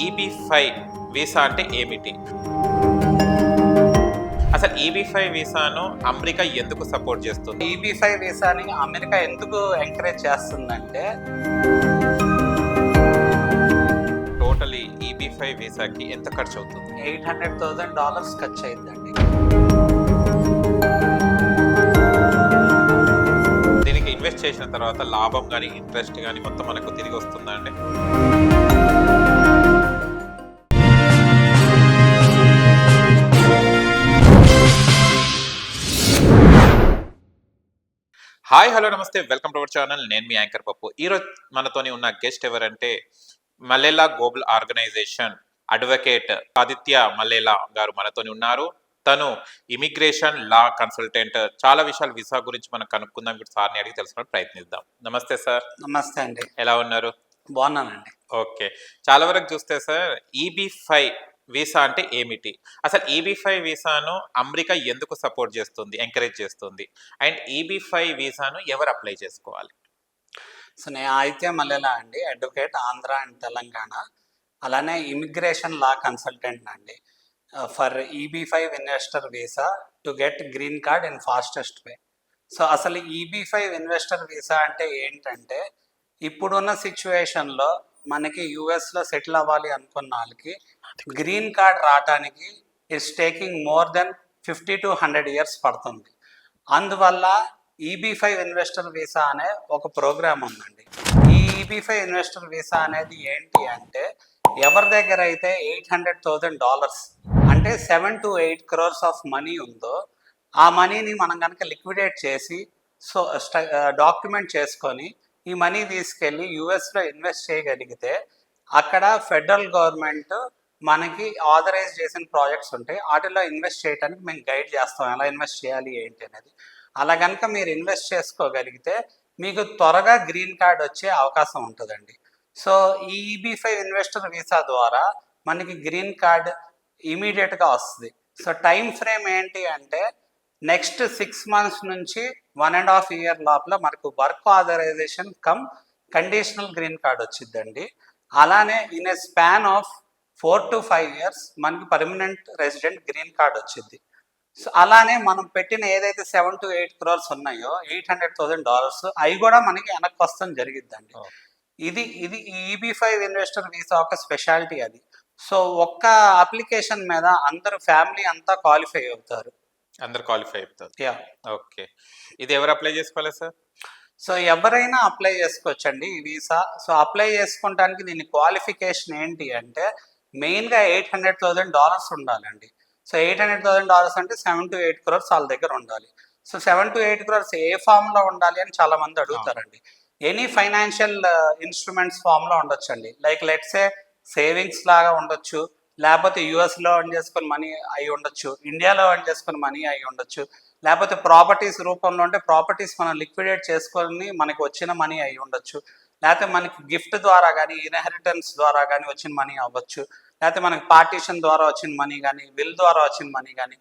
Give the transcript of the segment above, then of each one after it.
EB-5 visa అంటే ఏమిటి? అసలు EB-5 వీసాను అమెరికా ఎందుకు సపోర్ట్ చేస్తుంది? EB-5 వీసాని అమెరికా ఎందుకు ఎంకరేజ్ చేస్తుందంటే టోటలీ EB-5 వీసాకి ఎంత ఖర్చు అవుతుంది? $800,000 ఖర్చు అయిందండి. దీనికి ఇన్వెస్ట్ చేసిన తర్వాత లాభం కానీ ఇంట్రెస్ట్ కానీ మొత్తం మనకు తిరిగి వస్తుందా అండి? హాయ్ హలో నమస్తే, వెల్కమ్ టు అవర్ ఛానల్. నేను మీ యాంకర్ పప్పు. ఈరోజు మనతోని ఉన్న గెస్ట్ ఎవరంటే మల్లేలా గ్లోబల్ ఆర్గనైజేషన్ అడ్వకేట్ ఆదిత్య మల్లేలా గారు మనతోని ఉన్నారు. తను ఇమిగ్రేషన్ లా కన్సల్టెంట్. చాలా విషయాలు వీసా గురించి మనం కనుక్కుందాం. ఇప్పుడు సార్ని అడిగి తెలుసుకుని ప్రయత్నిద్దాం. నమస్తే సార్. నమస్తే అండి. ఎలా ఉన్నారు? బాగున్నానండి. ఓకే, చాలా వరకు చూస్తే సార్ EB-5 వీసా అంటే ఏమిటి? అసలు EB-5 వీసాను అమెరికా ఎందుకు సపోర్ట్ చేస్తుంది, ఎంకరేజ్ చేస్తుంది? అండ్ EB-5 వీసాను ఎవరు అప్లై చేసుకోవాలి? సో నేను ఆదిత్య మల్లేలా అండి, అడ్వకేట్, ఆంధ్ర అండ్ తెలంగాణ. అలానే ఇమిగ్రేషన్ లా కన్సల్టెంట్ అండి for EB-5 investor visa to get green card in fastest way. So అసలు EB-5 ఇన్వెస్టర్ వీసా అంటే ఏంటంటే, ఇప్పుడున్న సిచ్యువేషన్లో మనకి యూఎస్లో సెటిల్ అవ్వాలి అనుకున్న వాళ్ళకి గ్రీన్ కార్డ్ రావడానికి it's taking more than 50 to 100 years పడుతుంది. అందువల్ల EB-5 ఇన్వెస్టర్ వీసా అనే ఒక ప్రోగ్రామ్ ఉందండి. ఈ EB-5 ఇన్వెస్టర్ వీసా అనేది ఏంటి అంటే, ఎవరి దగ్గర అయితే $800,000 అంటే 7 to 8 crores ఆఫ్ మనీ ఉందో, ఆ మనీని మనం కనుక లిక్విడేట్ చేసి డాక్యుమెంట్ చేసుకొని ఈ మనీ తీసుకెళ్ళి యూఎస్లో ఇన్వెస్ట్ చేయగలిగితే, అక్కడ ఫెడరల్ గవర్నమెంట్ మనకి ఆథరైజ్ చేసిన ప్రాజెక్ట్స్ ఉంటాయి, వాటిలో ఇన్వెస్ట్ చేయడానికి మేము గైడ్ చేస్తాం, ఎలా ఇన్వెస్ట్ చేయాలి ఏంటి అనేది. అలా కనుక మీరు ఇన్వెస్ట్ చేసుకోగలిగితే మీకు త్వరగా గ్రీన్ కార్డ్ వచ్చే అవకాశం ఉంటుందండి. సో ఈ EB-5 ఇన్వెస్టర్ వీసా ద్వారా మనకి గ్రీన్ కార్డ్ ఇమీడియట్గా వస్తుంది. సో టైం ఫ్రేమ్ ఏంటి అంటే, నెక్స్ట్ 6 months నుంచి 1.5 year లోపల మనకు work authorisation come conditional green card వచ్చిందండి. అలానే in a span of 4 to 5 years మనకి పర్మనెంట్ రెసిడెంట్ గ్రీన్ కార్డ్ వచ్చింది. సో అలానే మనం పెట్టిన ఏదైతే 7 to 8 crores ఉన్నాయో, $800,000 అవి కూడా మనకి వెనక్కి వస్తాం జరిగిద్దండి. ఇది EB-5 ఇన్వెస్టర్ వీసా ఒక స్పెషాలిటీ అది. సో ఒక్క అప్లికేషన్ మీద అందరూ ఫ్యామిలీ అంతా క్వాలిఫై అవుతారు. అందరు క్వాలిఫై అవుతారు. యా. ఓకే, ఇది ఎవరు అప్లై చేసుకోవాలి సార్? సో ఎవరైనా అప్లై చేసుకోవచ్చండి ఈ వీసా. సో అప్లై చేసుకోవడానికి దీని క్వాలిఫికేషన్ ఏంటి అంటే, మెయిన్గా $800,000 ఉండాలండి. సో $800,000 అంటే 7 to 8 crores వాళ్ళ దగ్గర ఉండాలి. సో 7 to 8 crores ఏ ఫామ్లో ఉండాలి అని చాలా మంది అడుగుతారండి. ఎనీ ఫైనాన్షియల్ ఇన్స్ట్రుమెంట్స్ ఫామ్లో ఉండొచ్చండి. లైక్ లెట్సే సేవింగ్స్ లాగా ఉండొచ్చు, లేకపోతే యూఎస్లో ఎర్న్ చేసుకుని మనీ అయి ఉండొచ్చు, ఇండియాలో ఎర్న్ చేసుకుని మనీ అయి ఉండొచ్చు, లేకపోతే ప్రాపర్టీస్ రూపంలో ఉంటే ప్రాపర్టీస్ మనం లిక్విడేట్ చేసుకొని మనకి వచ్చిన మనీ అయి ఉండొచ్చు, లేకపోతే మనకి గిఫ్ట్ ద్వారా కానీ ఇన్హెరిటెన్స్ ద్వారా కానీ వచ్చిన మనీ అవ్వచ్చు, లేకపోతే మనకి పార్టీషన్ ద్వారా వచ్చిన మనీ కానీ, విల్ ద్వారా వచ్చిన మనీ కానీ,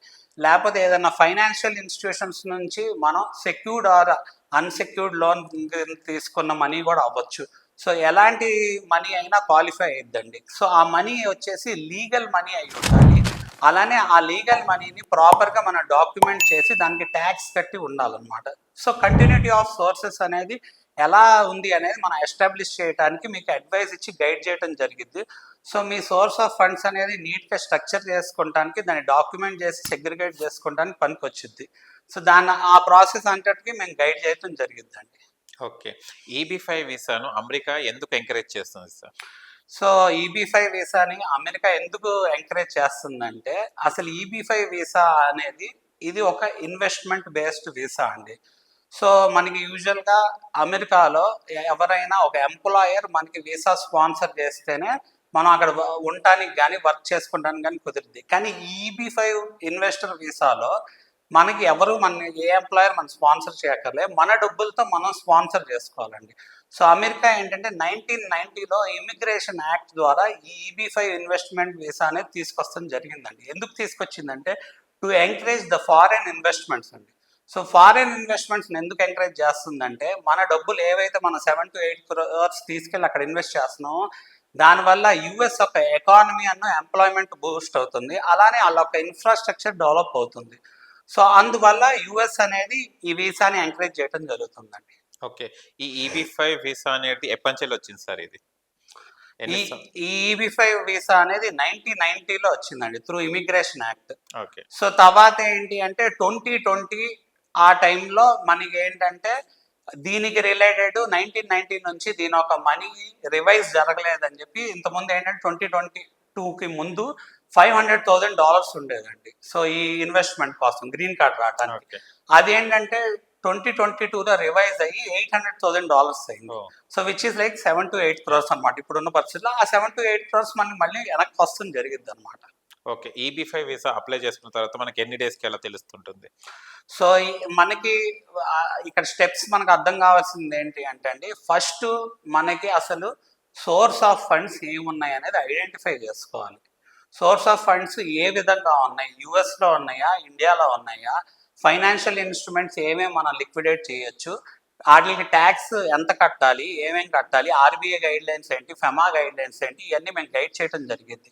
లేకపోతే ఏదైనా ఫైనాన్షియల్ ఇన్స్టిట్యూషన్స్ నుంచి మనం సెక్యూర్డ్ ఆర్ అన్సెక్యూర్డ్ లోన్ తీసుకున్న మనీ కూడా అవ్వచ్చు. సో ఎలాంటి మనీ అయినా క్వాలిఫై అయ్యిద్దండి. సో ఆ మనీ వచ్చేసి లీగల్ మనీ అయి ఉండాలి. అలానే ఆ లీగల్ మనీని ప్రాపర్గా మనం డాక్యుమెంట్ చేసి దానికి ట్యాక్స్ కట్టి ఉండాలన్నమాట. సో కంటిన్యూటీ ఆఫ్ సోర్సెస్ అనేది ఎలా ఉంది అనేది మనం ఎస్టాబ్లిష్ చేయడానికి మీకు అడ్వైస్ ఇచ్చి గైడ్ చేయడం జరిగింది. So me source of funds అనేది నీట్గా స్ట్రక్చర్ చేసుకోవడానికి, దాన్ని డాక్యుమెంట్ చేసి సెగ్రిగేట్ చేసుకోవడానికి పనికి వచ్చింది. సో ఆ ప్రాసెస్ అంతటికి మేము గైడ్ చేయడం జరిగిద్దండి. ఓకే, EB-5 వీసాను అమెరికా ఎందుకు ఎంకరేజ్ చేస్తుంది సార్? సో EB-5 వీసాని అమెరికా ఎందుకు ఎంకరేజ్ చేస్తుందంటే, అసలు EB-5 వీసా అనేది ఇది ఒక ఇన్వెస్ట్మెంట్ బేస్డ్ వీసా అండి. సో మనకి యూజువల్గా అమెరికాలో ఎవరైనా ఒక ఎంప్లాయర్ మనకి వీసా స్పాన్సర్ చేస్తేనే మనం అక్కడ ఉండటానికి కానీ వర్క్ చేసుకోవడానికి కానీ కుదిరింది. కానీ EB-5 ఇన్వెస్టర్ వీసాలో మనకి ఎవరు ఏ ఎంప్లాయర్ మనం స్పాన్సర్ చేయక్కర్లే, మన డబ్బులతో మనం స్పాన్సర్ చేసుకోవాలండి. సో అమెరికా ఏంటంటే 1990లో ఇమిగ్రేషన్ యాక్ట్ ద్వారా ఈ EB-5 ఇన్వెస్ట్మెంట్ వీసా అనేది తీసుకొస్తాం జరిగిందండి. ఎందుకు తీసుకొచ్చిందంటే, to encourage the foreign investments అండి. సో ఫారెన్ ఇన్వెస్ట్మెంట్స్ని ఎందుకు ఎంకరేజ్ చేస్తుందంటే, మన డబ్బులు ఏవైతే మనం 7 to 8 crores తీసుకెళ్ళి అక్కడ ఇన్వెస్ట్ చేస్తున్నామో, దానివల్ల యుఎస్ యొక్క ఎకానమీ ఎంప్లాయ్మెంట్ బూస్ట్ అవుతుంది, అలానే వాళ్ళ యొక్క ఇన్ఫ్రాస్ట్రక్చర్ డెవలప్ అవుతుంది. సో అందువల్ల యుఎస్ అనేది ఈ వీసాని ఎంకరేజ్ చేయడం జరుగుతుందండి. ఓకే. ఈ EB5 వీసా అనేది ఎప్పటినుంచి వచ్చింది సార్ ఇది? ఈ ఎన్ని సం ఈ ఈబీ5 వీసా అనేది 1990లో వచ్చిందండి through immigration act. Okay. So తర్వాత ఏంటి అంటే 2020 ఆ టైంలో మనకి ఏంటంటే దీనికి రిలేటెడ్ 1990 నుంచి దీని ఒక మనీ రివైజ్ జరగలేదని చెప్పి, ఇంతకుముందు ఏంటంటే 2022కి ముందు $500,000 ఉండేదండి. సో ఈ ఇన్వెస్ట్మెంట్ కోసం గ్రీన్ కార్డ్ రావడానికి. ఓకే. అదేంటంటే 2022లో రివైజ్ అయ్యి $800,000 అయింది. Oh! So which is like 7 to 8 crores అనమాట ఇప్పుడున్న పరిస్థితుల్లో. ఆ 7 to 8 crores మనకి మళ్ళీ వెనక్కి వస్తుంది జరిగిద్ది అనమాట. ఓకే. EB5 వీసా అప్లై చేసుకున్న తర్వాత మనకి ఎన్ని డేస్‌కి అలా తెలుస్తుంటుంది? సో మనకి ఇక్కడ స్టెప్స్ మనకు అర్థం కావాల్సింది ఏంటి అంటే అండి, ఫస్ట్ మనకి అసలు సోర్స్ ఆఫ్ ఫండ్స్ ఏమున్నాయి అనేది ఐడెంటిఫై చేసుకోవాలి. సోర్స్ ఆఫ్ ఫండ్స్ ఏ విధంగా ఉన్నాయి, యుఎస్లో ఉన్నాయా, ఇండియాలో ఉన్నాయా, ఫైనాన్షియల్ ఇన్స్ట్రుమెంట్స్ ఏమేమి మనం లిక్విడేట్ చేయొచ్చు, వాటికి ట్యాక్స్ ఎంత కట్టాలి, ఏమేమి కట్టాలి, ఆర్బీఐ గైడ్ లైన్స్ ఏంటి, ఫెమా గైడ్ లైన్స్ ఏంటి, ఇవన్నీ మేము గైడ్ చేయడం జరిగింది.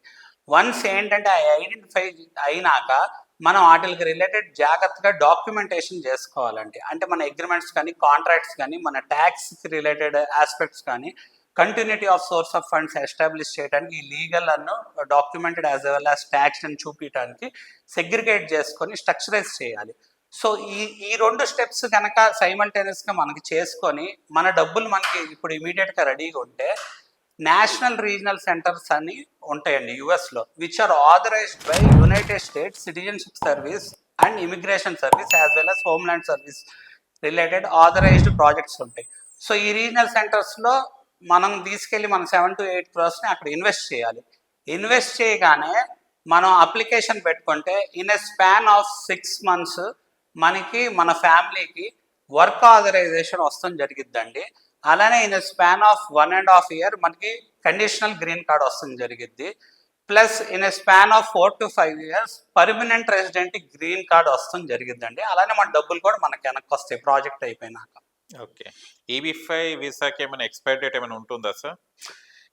వన్స్ ఏంటంటే ఐడెంటిఫై అయినాక మనం వాటికి రిలేటెడ్ జాగ్రత్తగా డాక్యుమెంటేషన్ చేసుకోవాలండి. అంటే మన అగ్రిమెంట్స్ కానీ, కాంట్రాక్ట్స్ కానీ, మన ట్యాక్స్కి రిలేటెడ్ ఆస్పెక్ట్స్ కానీ, continuity of swords of funds establish చేయడానికి ఈ legal documented as well as tax అని చూపించడానికి సెగ్రిగేట్ చేసుకొని స్ట్రక్చరైజ్ చేయాలి. సో ఈ రెండు స్టెప్స్ కనుక సైమల్టేనియస్గా మనకి చేసుకొని మన డబ్బులు మనకి ఇప్పుడు ఇమీడియట్గా రెడీగా ఉంటే నేషనల్ రీజనల్ సెంటర్స్ అని ఉంటాయండి యుఎస్లో, which are authorised by United States citizenship service and immigration service as well as homeland service related authorised projects ఉంటాయి. సో ఈ రీజనల్ సెంటర్స్లో మనం తీసుకెళ్ళి మన 7 to 8 crores అక్కడ ఇన్వెస్ట్ చేయాలి. ఇన్వెస్ట్ చేయగానే మనం అప్లికేషన్ పెట్టుకుంటే in a span of 6 months మనకి మన ఫ్యామిలీకి వర్క్ ఆథరైజేషన్ వస్తాం జరిగిద్దండి. అలానే ఇన్ స్పాన్ ఆఫ్ 1.5 years మనకి కండిషనల్ గ్రీన్ కార్డ్ వస్తుంది జరిగిద్ది. Plus in span of 4 to 5 years permanent resident green card వస్తుంది జరిగిద్దండి. అలానే మన డబ్బులు కూడా మనకి వెనక్కి వస్తాయి ప్రాజెక్ట్ అయిపోయినాక. ఓకే. EB5 వీసాకి ఏమైనా ఎక్స్‌పైరీ డేట్ ఏమైనా ఉంటుందా సార్?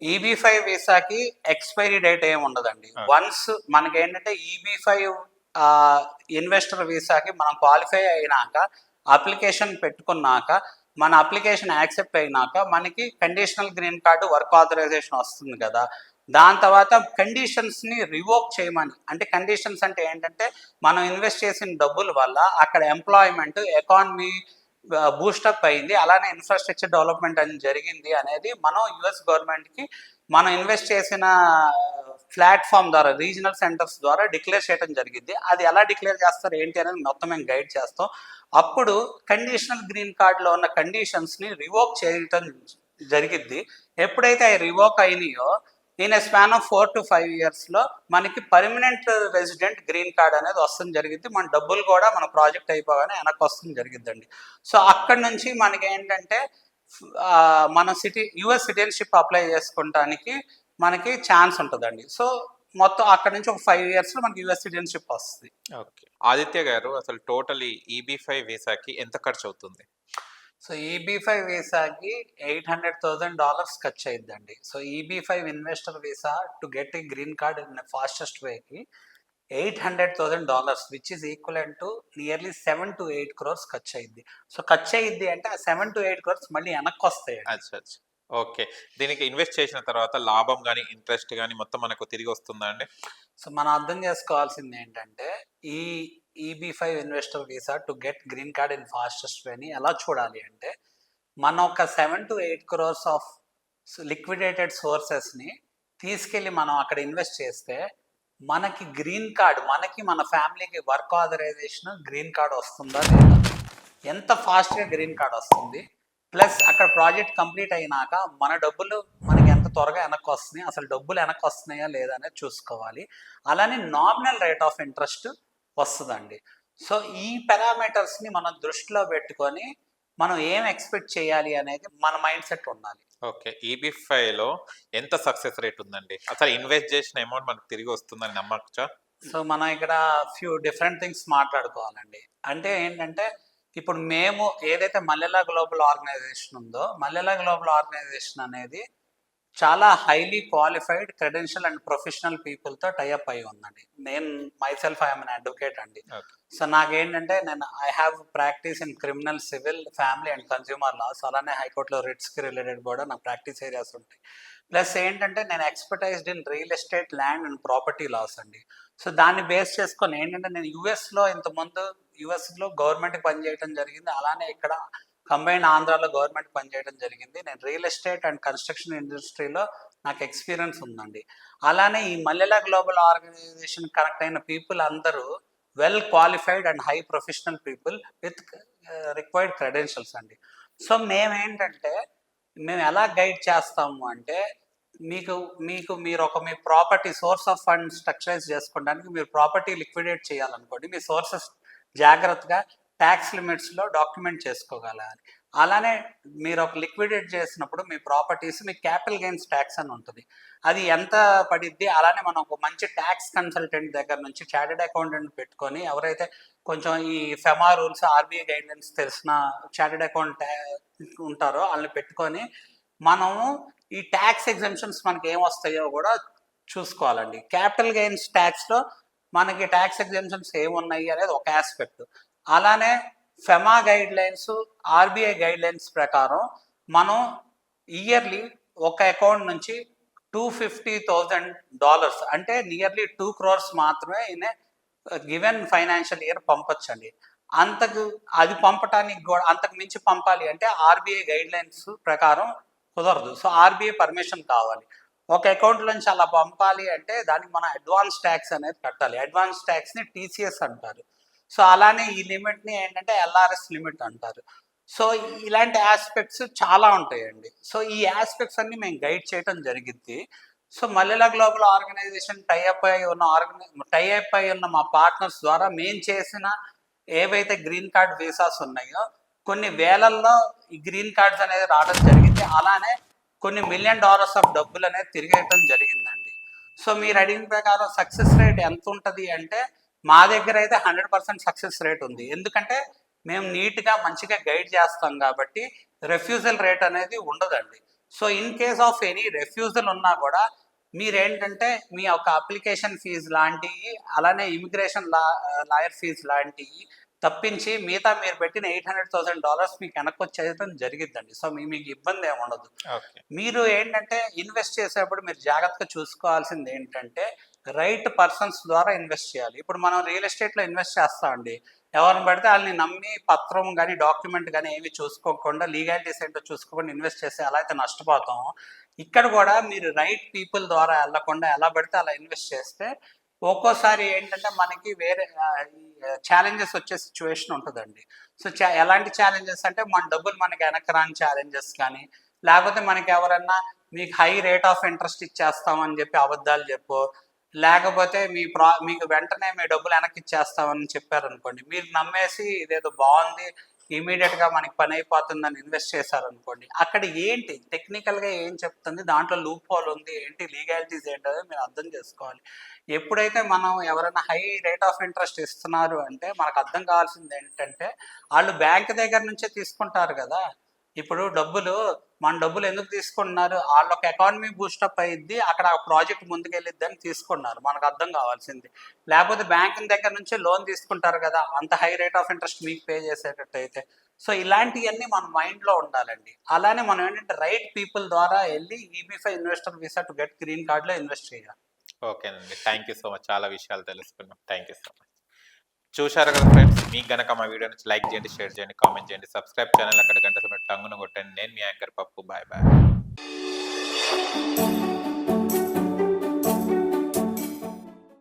ఈబీ5 వీసాకి ఎక్స్పైరీ డేట్ ఏమి ఉండదండి. వన్స్ మనకి ఏంటంటే ఈబీ5 ఇన్వెస్టర్ వీసాకి మనం క్వాలిఫై అయినాక అప్లికేషన్ పెట్టుకున్నాక మన అప్లికేషన్ యాక్సెప్ట్ అయినాక మనకి conditional green card work authorisation వస్తుంది కదా. దాని తర్వాత కండిషన్స్ని రివోక్ చేయమని, అంటే కండిషన్స్ అంటే ఏంటంటే మనం ఇన్వెస్ట్ చేసిన డబ్బుల వల్ల అక్కడ ఎంప్లాయ్మెంట్ ఎకానమీ బూస్టప్ అయింది, అలానే ఇన్ఫ్రాస్ట్రక్చర్ డెవలప్మెంట్ అని జరిగింది అనేది మనం యుఎస్ గవర్నమెంట్కి మనం ఇన్వెస్ట్ చేసిన ప్లాట్ఫామ్ ద్వారా రీజనల్ సెంటర్స్ ద్వారా డిక్లేర్ చేయడం జరిగింది. అది ఎలా డిక్లేర్ చేస్తారు ఏంటి అనేది మొత్తం మేము గైడ్ చేస్తాం. అప్పుడు కండిషనల్ గ్రీన్ కార్డులో ఉన్న కండిషన్స్ని రివోక్ చేయటం జరిగిద్ది. ఎప్పుడైతే అవి రివోక్ అయినాయో in a span of 4 to 5 years మనకి పర్మనెంట్ రెసిడెంట్ గ్రీన్ కార్డ్ అనేది వస్తుంది జరిగింది. మన డబ్బులు కూడా మన ప్రాజెక్ట్ అయిపోగానే వెనక్కి వస్తుంది జరిగిద్దండి. సో అక్కడి నుంచి మనకి ఏంటంటే మన యుఎస్ సిటిజన్షిప్ అప్లై చేసుకోవడానికి మనకి ఛాన్స్ ఉంటుందండి. సో మొత్తం అక్కడ నుంచి ఒక 5 years మనకి యుఎస్ సిటిజన్షిప్ వస్తుంది. ఓకే. ఆదిత్య గారు, అసలు టోటల్ EB5 వీసాకి ఎంత ఖర్చు అవుతుంది? సో ఈబీ5 వీసాకి $800,000 ఖర్చు అయ్యిద్దండి. సో ఈబీ5 investor visa to get a green card in fastest వేకి $800,000 which is equivalent to nearly 7 to 8 crores ఖర్చు అయ్యిద్ది. సో ఖర్చు అయ్యిద్ది అంటే ఆ 7 to 8 crores మళ్ళీ వెనక్కి వస్తాయి. అచ్చా. ఓకే. దీనికి ఇన్వెస్ట్ చేసిన తర్వాత లాభం కానీ ఇంట్రెస్ట్ కానీ మొత్తం మనకు తిరిగి వస్తుందా అండి? సో మనం అర్థం చేసుకోవాల్సింది ఏంటంటే ఈ ఈబీ5 investor visa to get green card in fastest వేని ఎలా చూడాలి అంటే, మన ఒక 7 to 8 crores ఆఫ్ లిక్విడేటెడ్ సోర్సెస్ని తీసుకెళ్ళి మనం అక్కడ ఇన్వెస్ట్ చేస్తే మనకి గ్రీన్ కార్డ్, మనకి మన ఫ్యామిలీకి వర్క్ ఆథరైజేషన్ గ్రీన్ కార్డ్ వస్తుందా లేదా, ఎంత ఫాస్ట్గా గ్రీన్ కార్డ్ వస్తుంది, ప్లస్ అక్కడ ప్రాజెక్ట్ కంప్లీట్ అయినాక మన డబ్బులు మనకి ఎంత త్వరగా వెనక్కి వస్తున్నాయి, అసలు డబ్బులు వెనక్కి వస్తున్నాయా లేదా అనేది చూసుకోవాలి. అలానే నామినల్ రేట్ ఆఫ్ ఇంట్రెస్ట్ వస్తుందండి. సో ఈ పారామీటర్స్ని మనం దృష్టిలో పెట్టుకొని మనం ఏం ఎక్స్పెక్ట్ చేయాలి అనేది మన మైండ్ సెట్ ఉండాలి. ఓకే. EB5లో ఎంత సక్సెస్ రేట్ ఉందండి? అసలు ఇన్వెస్ట్ చేసిన అమౌంట్ మనకు తిరిగి వస్తుందని నమ్మచ్చా? సో మనం ఇక్కడ ఫ్యూ డిఫరెంట్ థింగ్స్ మాట్లాడుకోవాలండి. అంటే ఏంటంటే ఇప్పుడు మేము ఏదైతే మల్లెలా గ్లోబల్ ఆర్గనైజేషన్ ఉందో, మల్లెలా గ్లోబల్ ఆర్గనైజేషన్ అనేది చాలా highly qualified credential and professional పీపుల్తో టైఅప్ అయి ఉందండి. నేను మైసెల్ఫ్ ఐఎమ్ అన్ అడ్వకేట్ అండి. ఓకే. సో నాకేంటంటే I have practice in criminal, civil, family and consumer laws. అలానే హైకోర్టులో రిట్స్కి రిలేటెడ్ కూడా నా ప్రాక్టీస్ ఏరియాస్ ఉంటాయి. ప్లస్ ఏంటంటే నేను expertised in real estate, land and property laws అండి. సో దాన్ని బేస్ చేసుకొని ఏంటంటే నేను యుఎస్లో ఇంతకుముందు యుఎస్లో గవర్నమెంట్కి పనిచేయడం జరిగింది. అలానే ఇక్కడ కంబైన్ ఆంధ్రాలో గవర్నమెంట్ పనిచేయడం జరిగింది. నేను రియల్ ఎస్టేట్ అండ్ కన్స్ట్రక్షన్ ఇండస్ట్రీలో నాకు ఎక్స్పీరియన్స్ ఉందండి. అలానే ఈ మల్లెల గ్లోబల్ ఆర్గనైజేషన్ కనెక్ట్ అయిన పీపుల్ అందరూ well qualified and high professional people with required credentials అండి. సో మేము ఎలా గైడ్ చేస్తాము అంటే మీకు మీకు మీ property source of fund structurise చేసుకోవడానికి మీరు ప్రాపర్టీ లిక్విడేట్ చేయాలనుకోండి, మీ సోర్సెస్ జాగ్రత్తగా ట్యాక్స్ లిమిట్స్లో డాక్యుమెంట్ చేసుకోగలగాలి. అలానే మీరు ఒక లిక్విడేట్ చేసినప్పుడు మీ ప్రాపర్టీస్ మీ క్యాపిటల్ గెయిన్స్ ట్యాక్స్ అని ఉంటుంది, అది ఎంత పడిద్ది. అలానే మనం ఒక మంచి ట్యాక్స్ కన్సల్టెంట్ దగ్గర నుంచి చార్టెడ్ అకౌంటెంట్ పెట్టుకొని, ఎవరైతే కొంచెం ఈ ఫెమా రూల్స్, ఆర్బీఐ గైడ్లైన్స్ తెలిసిన చార్టెడ్ అకౌంట్ ఉంటారో వాళ్ళని పెట్టుకొని మనము ఈ ట్యాక్స్ ఎగ్జంప్షన్స్ మనకి ఏం వస్తాయో కూడా చూసుకోవాలండి. క్యాపిటల్ గెయిన్స్ ట్యాక్స్లో మనకి ట్యాక్స్ ఎగ్జంప్షన్స్ ఏమున్నాయి అనేది ఒక ఆస్పెక్ట్. అలానే FEMA guide lines, RBI guide lines ప్రకారం మనం ఇయర్లీ ఒక అకౌంట్ నుంచి $250,000 అంటే నియర్లీ 2 crores మాత్రమే ఇన్ గివెన్ ఫైనాన్షియల్ ఇయర్ పంపొచ్చండి. అది పంపటానికి కూడా అంతకు మించి పంపాలి అంటే ఆర్బీఐ గైడ్ లైన్స్ ప్రకారం కుదరదు. సో ఆర్బీఐ పర్మిషన్ కావాలి. ఒక అకౌంట్ నుంచి అలా పంపాలి అంటే దానికి మనం అడ్వాన్స్ ట్యాక్స్ అనేది కట్టాలి. అడ్వాన్స్ ట్యాక్స్ని టీసీఎస్ అంటారు. సో అలానే ఈ లిమిట్ని ఏంటంటే ఎల్ఆర్ఎస్ లిమిట్ అంటారు. సో ఇలాంటి ఆస్పెక్ట్స్ చాలా ఉంటాయండి. సో ఈ ఆస్పెక్ట్స్ అన్ని మేము గైడ్ చేయడం జరిగింది. సో మల్లెల గ్లోబల్ ఆర్గనైజేషన్ టైఅప్ అయి ఉన్న మా పార్ట్నర్స్ ద్వారా మేము చేసిన ఏవైతే గ్రీన్ కార్డ్ వీసాస్ ఉన్నాయో కొన్ని వేలల్లో ఈ గ్రీన్ కార్డ్స్ అనేది రావడం జరిగింది. అలానే కొన్ని $1 million ఆఫ్ డబ్బులు అనేది తిరిగేయడం జరిగిందండి. సో మీరు అడిగిన ప్రకారం సక్సెస్ రేట్ ఎంత ఉంటుంది అంటే మా దగ్గర అయితే 100% సక్సెస్ రేట్ ఉంది. ఎందుకంటే మేము నీట్గా మంచిగా గైడ్ చేస్తాం కాబట్టి రెఫ్యూజల్ రేట్ అనేది ఉండదండి. So in case of any refusal ఉన్నా కూడా మీరేంటంటే మీ యొక్క అప్లికేషన్ ఫీజు లాంటివి, అలానే ఇమిగ్రేషన్ లాయర్ ఫీజు లాంటివి తప్పించి మిగతా మీరు పెట్టిన $800,000 మీకు వెనక్కి వచ్చేయడం జరిగిద్దండి. సో మీకు ఇబ్బంది ఏమి ఉండదు. మీరు ఏంటంటే ఇన్వెస్ట్ చేసేటప్పుడు మీరు జాగ్రత్తగా చూసుకోవాల్సింది ఏంటంటే రైట్ పర్సన్స్ ద్వారా ఇన్వెస్ట్ చేయాలి. ఇప్పుడు మనం రియల్ ఎస్టేట్లో ఇన్వెస్ట్ చేస్తామండి, ఎవరిని పడితే వాళ్ళని నమ్మి పత్రం కానీ డాక్యుమెంట్ కానీ ఏమి చూసుకోకుండా లీగాలిటీస్ ఏంటో చూసుకోకుండా ఇన్వెస్ట్ చేస్తే ఎలా అయితే నష్టపోతామో, ఇక్కడ కూడా మీరు రైట్ పీపుల్ ద్వారా వెళ్ళకుండా ఎలా పడితే అలా ఇన్వెస్ట్ చేస్తే ఒక్కోసారి ఏంటంటే మనకి వేరే ఛాలెంజెస్ వచ్చే సిచ్యువేషన్ ఉంటుందండి. సో ఎలాంటి ఛాలెంజెస్ అంటే మన డబ్బులు మనకి వెనకరాని ఛాలెంజెస్ కానీ, లేకపోతే మనకి ఎవరన్నా మీకు హై రేట్ ఆఫ్ ఇంట్రెస్ట్ ఇచ్చేస్తామని చెప్పి అబద్ధాలు చెప్పు, లేకపోతే మీకు వెంటనే మీ డబ్బులు వెనక్కి ఇచ్చేస్తామని చెప్పారనుకోండి, మీరు నమ్మేసి ఇదేదో బాగుంది ఇమీడియట్గా మనకి పని అయిపోతుందని ఇన్వెస్ట్ చేశారనుకోండి, అక్కడ ఏంటి టెక్నికల్గా ఏం చెప్తుంది, దాంట్లో లూప్ హోల్ ఉంది ఏంటి, లీగాలిటీస్ ఏంటో మీరు అర్థం చేసుకోవాలి. ఎప్పుడైతే మనం ఎవరైనా హై రేట్ ఆఫ్ ఇంట్రెస్ట్ ఇస్తున్నారు అంటే మనకు అర్థం కావాల్సింది ఏంటంటే వాళ్ళు బ్యాంక్ దగ్గర నుంచే తీసుకుంటారు కదా. ఇప్పుడు మన డబ్బులు ఎందుకు తీసుకుంటున్నారు, వాళ్ళొక ఎకానమీ బూస్టప్ అయ్యిద్ది, అక్కడ ఆ ప్రాజెక్ట్ ముందుకెళ్ళిద్ది అని తీసుకున్నారు, మనకు అర్థం కావాల్సింది. లేకపోతే బ్యాంక్ దగ్గర నుంచి లోన్ తీసుకుంటారు కదా, అంత హై రేట్ ఆఫ్ ఇంట్రెస్ట్ మీకు పే చేసేటట్టు అయితే. సో ఇలాంటివన్నీ మన మైండ్లో ఉండాలండి. అలానే మనం ఏంటంటే రైట్ పీపుల్ ద్వారా వెళ్ళి EB5 investor visa to get green కార్డ్లో ఇన్వెస్ట్ చేయాలి. ఓకేనండి, థ్యాంక్ యూ సో మచ్, చాలా విషయాలు తెలుసుకున్నాం. Thank you so much. చూశారు కదా ఫ్రెండ్స్, మీకు గనక మా వీడియో నుంచి లైక్ చేయండి, షేర్ చేయండి, కామెంట్ చేయండి, సబ్స్క్రైబ్ ఛానల్ అక్కడ గంట సమయం టంగును కొట్టండి. నేను మీ యాంకర్ పప్పు. Bye bye.